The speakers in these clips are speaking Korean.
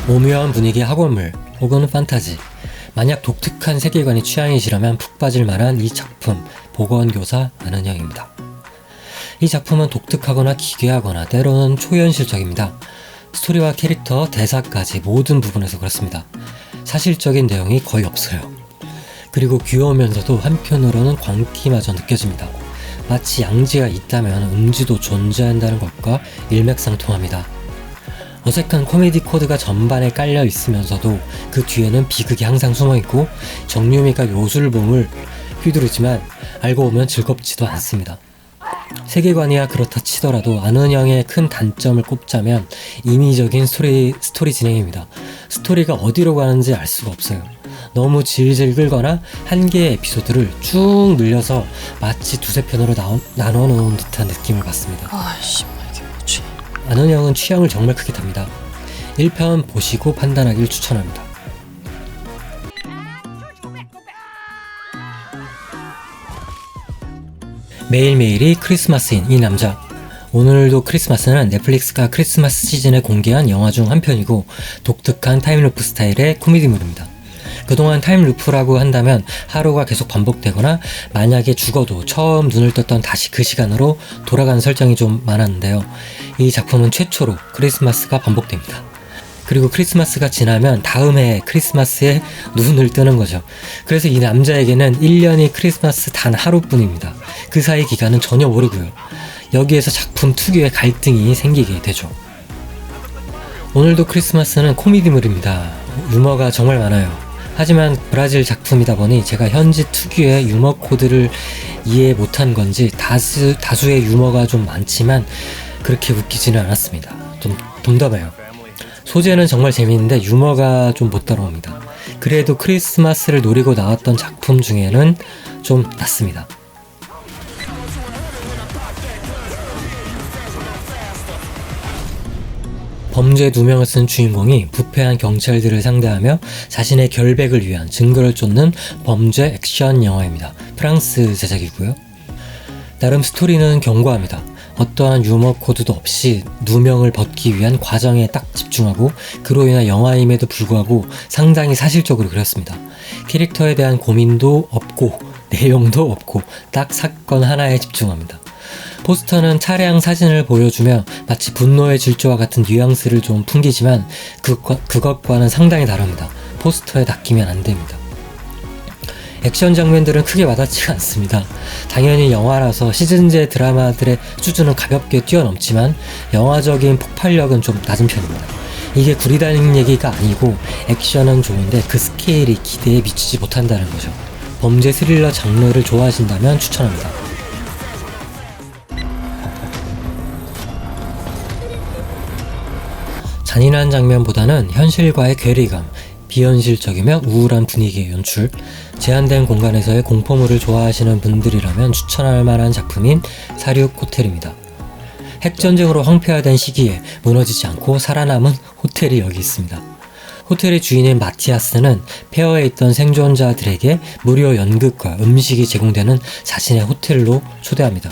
오묘한 분위기의 학원물 혹은 판타지, 만약 독특한 세계관이 취향이시라면 푹 빠질 만한 이 작품 보건교사 아는 형입니다. 이 작품은 독특하거나 기괴하거나 때로는 초현실적입니다. 스토리와 캐릭터, 대사까지 모든 부분에서 그렇습니다. 사실적인 내용이 거의 없어요. 그리고 귀여우면서도 한편으로는 광기마저 느껴집니다. 마치 양지가 있다면 음지도 존재한다는 것과 일맥상통합니다. 어색한 코미디 코드가 전반에 깔려 있으면서도 그 뒤에는 비극이 항상 숨어있고 정유미가 요술봉을 휘두르지만 알고 보면 즐겁지도 않습니다. 세계관이야 그렇다 치더라도 아는 형의 큰 단점을 꼽자면 임의적인 스토리 진행입니다. 스토리가 어디로 가는지 알 수가 없어요. 너무 질질 끌거나 한 개의 에피소드를 쭉 늘려서 마치 두세 편으로 나눠놓은 듯한 느낌을 받습니다. 아이씨, 이게 뭐지? 아는 형은 취향을 정말 크게 탑니다. 1편 보시고 판단하길 추천합니다. 매일매일이 크리스마스인 이 남자. 오늘도 크리스마스는 넷플릭스가 크리스마스 시즌에 공개한 영화 중 한 편이고 독특한 타임루프 스타일의 코미디물입니다. 그동안 타임루프라고 한다면 하루가 계속 반복되거나 만약에 죽어도 처음 눈을 떴던 다시 그 시간으로 돌아가는 설정이 좀 많았는데요. 이 작품은 최초로 크리스마스가 반복됩니다. 그리고 크리스마스가 지나면 다음 해 크리스마스에 눈을 뜨는 거죠. 그래서 이 남자에게는 1년이 크리스마스 단 하루뿐입니다. 그 사이 기간은 전혀 모르고요. 여기에서 작품 특유의 갈등이 생기게 되죠. 오늘도 크리스마스는 코미디물입니다. 유머가 정말 많아요. 하지만 브라질 작품이다 보니 제가 현지 특유의 유머 코드를 이해 못한 건지 다수의 유머가 좀 많지만 그렇게 웃기지는 않았습니다. 좀 덤덤해요. 소재는 정말 재미있는데 유머가 좀 못 따라옵니다. 그래도 크리스마스를 노리고 나왔던 작품 중에는 좀 낫습니다. 범죄 누명을 쓴 주인공이 부패한 경찰들을 상대하며 자신의 결백을 위한 증거를 쫓는 범죄 액션 영화입니다. 프랑스 제작이고요. 나름 스토리는 견고합니다. 어떠한 유머 코드도 없이 누명을 벗기 위한 과정에 딱 집중하고 그로 인한 영화임에도 불구하고 상당히 사실적으로 그렸습니다. 캐릭터에 대한 고민도 없고 내용도 없고 딱 사건 하나에 집중합니다. 포스터는 차량 사진을 보여주며 마치 분노의 질주와 같은 뉘앙스를 좀 풍기지만 그것과는 상당히 다릅니다. 포스터에 낚이면 안 됩니다. 액션 장면들은 크게 와닿지가 않습니다. 당연히 영화라서 시즌제 드라마들의 수준은 가볍게 뛰어넘지만 영화적인 폭발력은 좀 낮은 편입니다. 이게 구리다는 얘기가 아니고 액션은 좋은데 그 스케일이 기대에 미치지 못한다는 거죠. 범죄 스릴러 장르를 좋아하신다면 추천합니다. 잔인한 장면보다는 현실과의 괴리감, 비현실적이며 우울한 분위기의 연출, 제한된 공간에서의 공포물을 좋아하시는 분들이라면 추천할 만한 작품인 사륙 호텔입니다. 핵전쟁으로 황폐화된 시기에 무너지지 않고 살아남은 호텔이 여기 있습니다. 호텔의 주인인 마티아스는 폐허에 있던 생존자들에게 무료 연극과 음식이 제공되는 자신의 호텔로 초대합니다.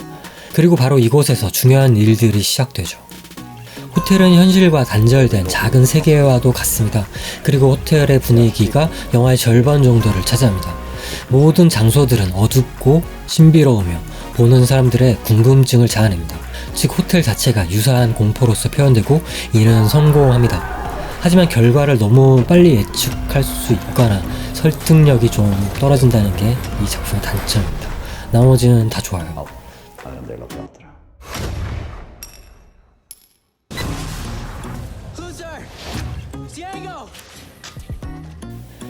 그리고 바로 이곳에서 중요한 일들이 시작되죠. 호텔은 현실과 단절된 작은 세계와도 같습니다. 그리고 호텔의 분위기가 영화의 절반 정도를 차지합니다. 모든 장소들은 어둡고 신비로우며 보는 사람들의 궁금증을 자아냅니다. 즉 호텔 자체가 유사한 공포로서 표현되고 이는 성공합니다. 하지만 결과를 너무 빨리 예측할 수 있거나 설득력이 좀 떨어진다는 게 이 작품의 단점입니다. 나머지는 다 좋아요.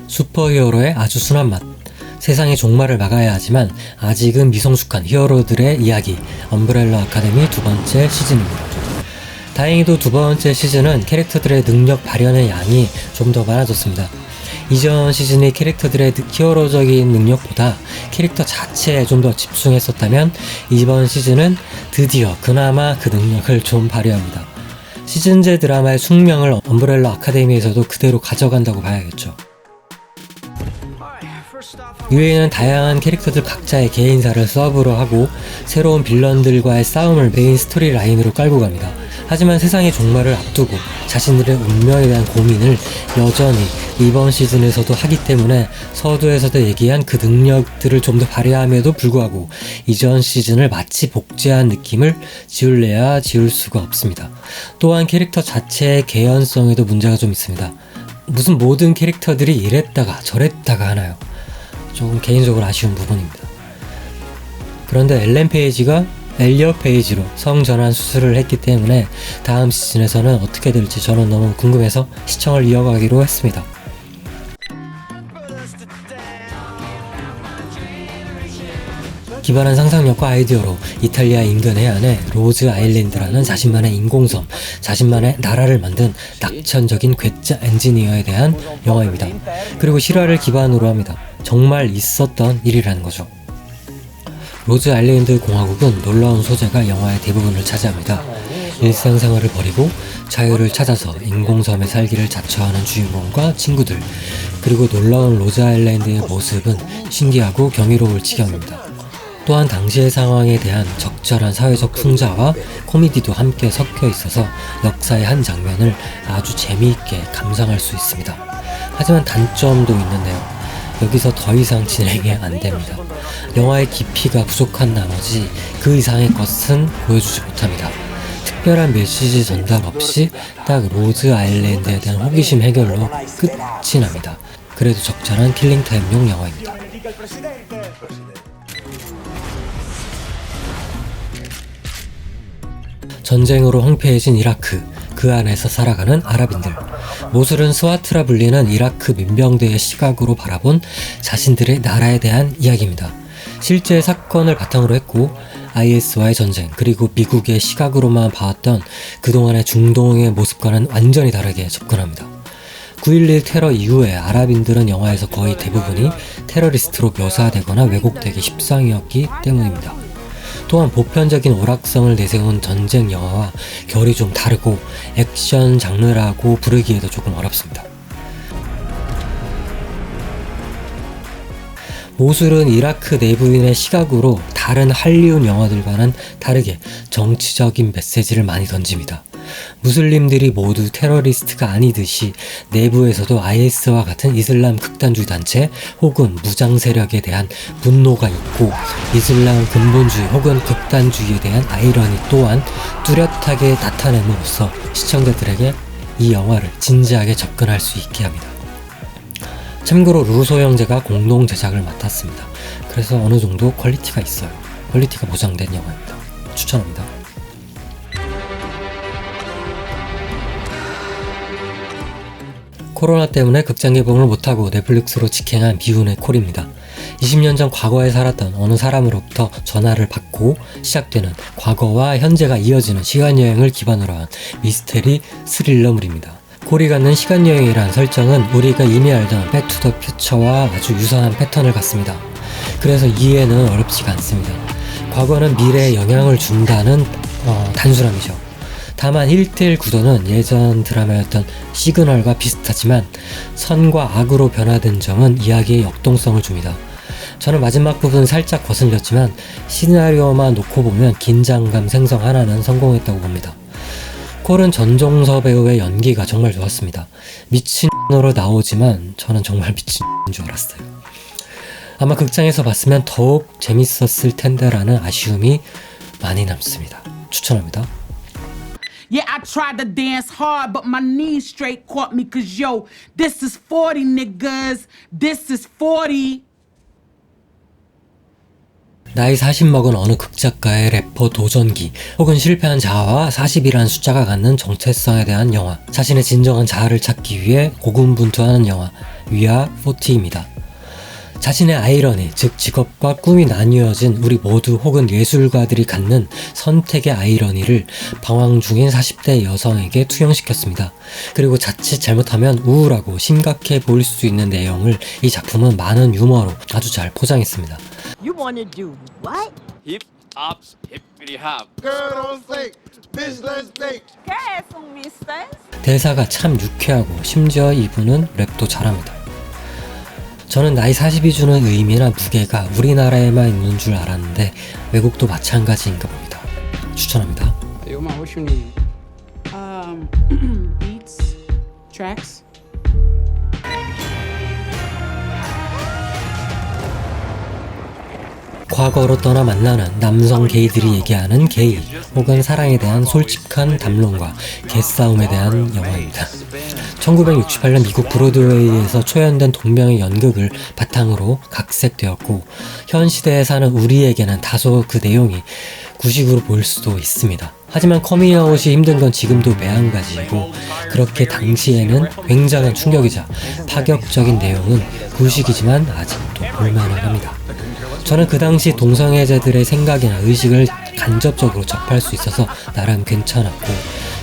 슈퍼히어로의 아주 순한 맛. 세상의 종말을 막아야 하지만 아직은 미성숙한 히어로들의 이야기. 엄브렐라 아카데미 두 번째 시즌입니다. 다행히도 두 번째 시즌은 캐릭터들의 능력 발현의 양이 좀 더 많아졌습니다. 이전 시즌의 캐릭터들의 히어로적인 능력보다 캐릭터 자체에 좀 더 집중했었다면 이번 시즌은 드디어 그나마 그 능력을 좀 발휘합니다. 시즌제 드라마의 숙명을 엄브렐라 아카데미에서도 그대로 가져간다고 봐야겠죠. UA는 다양한 캐릭터들 각자의 개인사를 서브로 하고 새로운 빌런들과의 싸움을 메인 스토리 라인으로 깔고 갑니다. 하지만 세상의 종말을 앞두고 자신들의 운명에 대한 고민을 여전히 이번 시즌에서도 하기 때문에 서두에서도 얘기한 그 능력들을 좀 더 발휘함에도 불구하고 이전 시즌을 마치 복제한 느낌을 지울래야 지울 수가 없습니다. 또한 캐릭터 자체의 개연성에도 문제가 좀 있습니다. 무슨 모든 캐릭터들이 이랬다가 저랬다가 하나요? 조금 개인적으로 아쉬운 부분입니다. 그런데 엘렌 페이지가 엘리엇 페이지로 성전환 수술을 했기 때문에 다음 시즌에서는 어떻게 될지 저는 너무 궁금해서 시청을 이어가기로 했습니다. 기발한 상상력과 아이디어로 이탈리아 인근 해안에 로즈 아일랜드라는 자신만의 인공섬, 자신만의 나라를 만든 낙천적인 괴짜 엔지니어에 대한 영화입니다. 그리고 실화를 기반으로 합니다. 정말 있었던 일이라는 거죠. 로즈 아일랜드 공화국은 놀라운 소재가 영화의 대부분을 차지합니다. 일상생활을 버리고 자유를 찾아서 인공섬에 살기를 자처하는 주인공과 친구들, 그리고 놀라운 로즈 아일랜드의 모습은 신기하고 경이로울 지경입니다. 또한 당시의 상황에 대한 적절한 사회적 풍자와 코미디도 함께 섞여 있어서 역사의 한 장면을 아주 재미있게 감상할 수 있습니다. 하지만 단점도 있는데요. 여기서 더 이상 진행이 안 됩니다. 영화의 깊이가 부족한 나머지 그 이상의 것은 보여주지 못합니다. 특별한 메시지 전달 없이 딱 로즈 아일랜드에 대한 호기심 해결로 끝이 납니다. 그래도 적절한 킬링타임용 영화입니다. 전쟁으로 황폐해진 이라크, 그 안에서 살아가는 아랍인들. 모술은 스와트라 불리는 이라크 민병대의 시각으로 바라본 자신들의 나라에 대한 이야기입니다. 실제 사건을 바탕으로 했고 IS와의 전쟁, 그리고 미국의 시각으로만 봐왔던 그동안의 중동의 모습과는 완전히 다르게 접근합니다. 9.11 테러 이후에 아랍인들은 영화에서 거의 대부분이 테러리스트로 묘사되거나 왜곡되기 십상이었기 때문입니다. 또한 보편적인 오락성을 내세운 전쟁 영화와 결이 좀 다르고 액션 장르라고 부르기에도 조금 어렵습니다. 모술은 이라크 내부인의 시각으로 다른 할리우드 영화들과는 다르게 정치적인 메시지를 많이 던집니다. 무슬림들이 모두 테러리스트가 아니듯이 내부에서도 IS와 같은 이슬람 극단주의 단체 혹은 무장 세력에 대한 분노가 있고 이슬람 근본주의 혹은 극단주의에 대한 아이러니 또한 뚜렷하게 나타냄으로써 시청자들에게 이 영화를 진지하게 접근할 수 있게 합니다. 참고로 루소 형제가 공동 제작을 맡았습니다. 그래서 어느 정도 퀄리티가 있어요. 퀄리티가 보장된 영화입니다. 추천합니다. 코로나 때문에 극장 개봉을 못하고 넷플릭스로 직행한 미운의 콜입니다. 20년 전 과거에 살았던 어느 사람으로부터 전화를 받고 시작되는 과거와 현재가 이어지는 시간여행을 기반으로 한 미스테리 스릴러물입니다. 콜이 갖는 시간여행이란 설정은 우리가 이미 알던 백투더 퓨처와 아주 유사한 패턴을 갖습니다. 그래서 이해는 어렵지가 않습니다. 과거는 미래에 영향을 준다는 단순함이죠. 다만 1:1 구도는 예전 드라마였던 시그널과 비슷하지만 선과 악으로 변화된 점은 이야기의 역동성을 줍니다. 저는 마지막 부분 살짝 거슬렸지만 시나리오만 놓고 보면 긴장감 생성 하나는 성공했다고 봅니다. 콜은 전종서 배우의 연기가 정말 좋았습니다. 미친으로 나오지만 저는 정말 미친인 줄 알았어요. 아마 극장에서 봤으면 더욱 재밌었을 텐데라는 아쉬움이 많이 남습니다. 추천합니다. Yeah, I tried to dance hard, but my knees straight caught me. Cause yo, this is 40, niggas. This is 40. 나이 40 먹은 어느 극작가의 래퍼 도전기 혹은 실패한 자아와 40이라는 숫자가 갖는 정체성에 대한 영화, 자신의 진정한 자아를 찾기 위해 고군분투하는 영화 We Are 40입니다. 자신의 아이러니, 즉 직업과 꿈이 나뉘어진 우리 모두 혹은 예술가들이 갖는 선택의 아이러니를 방황 중인 40대 여성에게 투영시켰습니다. 그리고 자칫 잘못하면 우울하고 심각해 보일 수 있는 내용을 이 작품은 많은 유머로 아주 잘 포장했습니다. You wanna do what? Hip hop, hippity hop. Girl, don't think. Bitch, let's think. ¿Qué es un mister? 대사가 참 유쾌하고 심지어 이분은 랩도 잘합니다. 저는 나이 40이 주는 의미나 무게가 우리나라에만 있는 줄 알았는데 외국도 마찬가지인가 봅니다. 추천합니다. Yo, man, what you need? beats, tracks. 과거로 떠나 만나는 남성 게이들이 얘기하는 게이 혹은 사랑에 대한 솔직한 담론과 개싸움에 대한 영화입니다. 1968년 미국 브로드웨이에서 초연된 동명의 연극을 바탕으로 각색되었고 현 시대에 사는 우리에게는 다소 그 내용이 구식으로 보일 수도 있습니다. 하지만 커밍아웃이 힘든 건 지금도 매한가지이고 그렇게 당시에는 굉장한 충격이자 파격적인 내용은 구식이지만 아직도 볼만은 합니다. 저는 그 당시 동성애자들의 생각이나 의식을 간접적으로 접할 수 있어서 나름 괜찮았고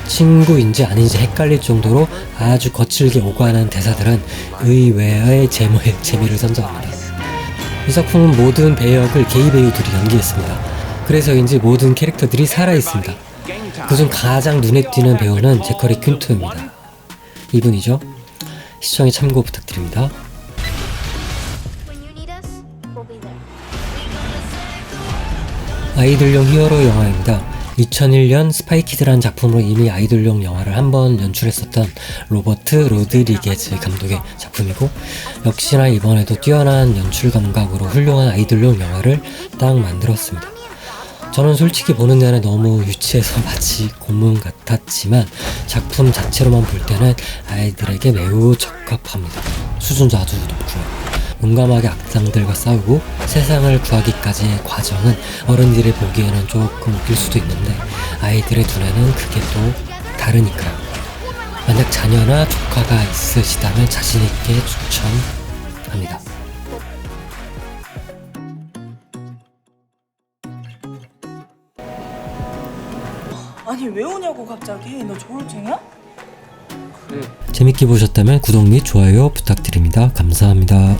친구인지 아닌지 헷갈릴 정도로 아주 거칠게 오가는 대사들은 의외의 재미를 선사합니다. 이 작품은 모든 배역을 게이 배우들이 연기했습니다. 그래서인지 모든 캐릭터들이 살아있습니다. 그중 가장 눈에 띄는 배우는 제커리 퀸토입니다. 이분이죠. 시청에 참고 부탁드립니다. When you need us, we'll be there. 아이돌용 히어로 영화입니다. 2001년 스파이키드라는 작품으로 이미 아이돌용 영화를 한번 연출했었던 로버트 로드리게즈 감독의 작품이고 역시나 이번에도 뛰어난 연출 감각으로 훌륭한 아이돌용 영화를 딱 만들었습니다. 저는 솔직히 보는 내내 너무 유치해서 마치 고문 같았지만 작품 자체로만 볼 때는 아이들에게 매우 적합합니다. 수준도 아주 높고요. 용감하게 악당들과 싸우고 세상을 구하기까지의 과정은 어른들이 보기에는 조금 웃길 수도 있는데 아이들의 눈에는 그게 또 다르니까요. 만약 자녀나 조카가 있으시다면 자신있게 추천합니다. 아니 왜 오냐고 갑자기. 너 졸업증이야? 재밌게 보셨다면 구독 및 좋아요 부탁드립니다. 감사합니다.